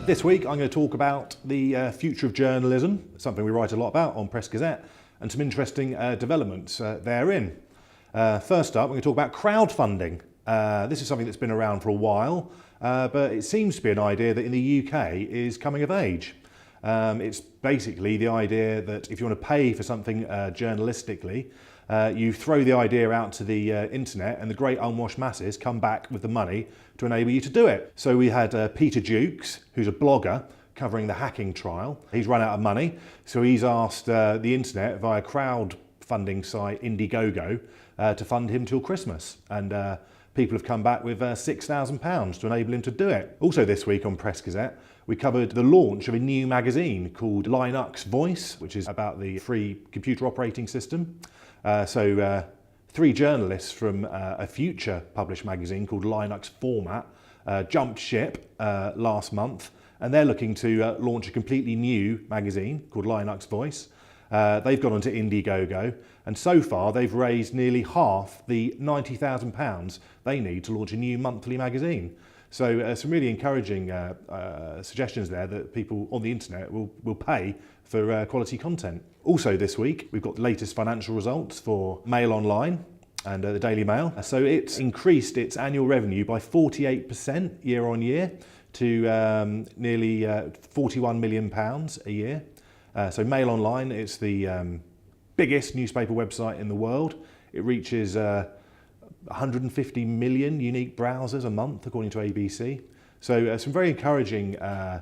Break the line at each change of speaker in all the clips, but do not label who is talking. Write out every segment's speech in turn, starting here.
This week I'm going to talk about the future of journalism, something we write a lot about on Press Gazette, and some interesting developments therein. First up, we're going to talk about crowdfunding. This is something that's been around for a while, but it seems to be an idea that in the UK is coming of age. It's basically the idea that if you want to pay for something journalistically, you throw the idea out to the internet and the great unwashed masses come back with the money to enable you to do it. So we had Peter Jukes, who's a blogger covering the hacking trial. He's run out of money, so he's asked the internet via crowdfunding site Indiegogo to fund him till Christmas. And people have come back with £6,000 to enable him to do it. Also this week on Press Gazette, we covered the launch of a new magazine called Linux Voice, which is about the free computer operating system. Three journalists from a future published magazine called Linux Format jumped ship last month, and they're looking to launch a completely new magazine called Linux Voice. They've gone onto Indiegogo, and so far they've raised nearly half the £90,000 they need to launch a new monthly magazine. So some really encouraging suggestions there that people on the internet will pay for quality content. Also this week, we've got the latest financial results for Mail Online and the Daily Mail. So it's increased its annual revenue by 48% year on year to nearly £41 million a year. So Mail Online, it's the biggest newspaper website in the world. It reaches 150 million unique browsers a month, according to ABC. So some very encouraging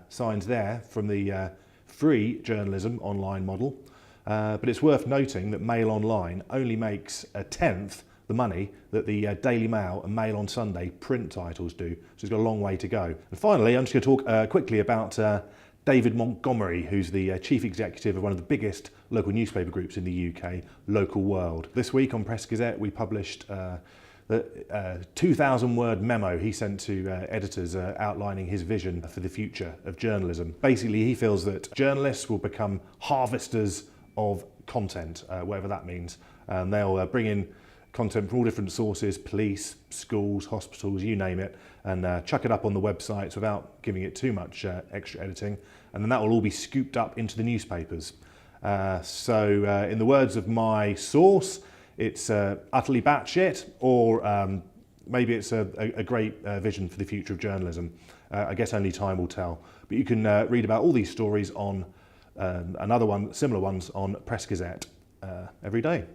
signs there from the free journalism online model. But it's worth noting that Mail Online only makes a tenth the money that the Daily Mail and Mail on Sunday print titles do. So it's got a long way to go. And finally, I'm just going to talk quickly about David Montgomery, who's the chief executive of one of the biggest local newspaper groups in the UK, Local World. This week on Press Gazette, we published the 2,000-word memo he sent to editors outlining his vision for the future of journalism. Basically, he feels that journalists will become harvesters of content, whatever that means. They'll bring in content from all different sources, police, schools, hospitals, you name it, and chuck it up on the websites without giving it too much extra editing, and then that will all be scooped up into the newspapers. In the words of my source, it's utterly batshit, or maybe it's a great vision for the future of journalism. I guess only time will tell. But you can read about all these stories on similar ones on Press Gazette every day.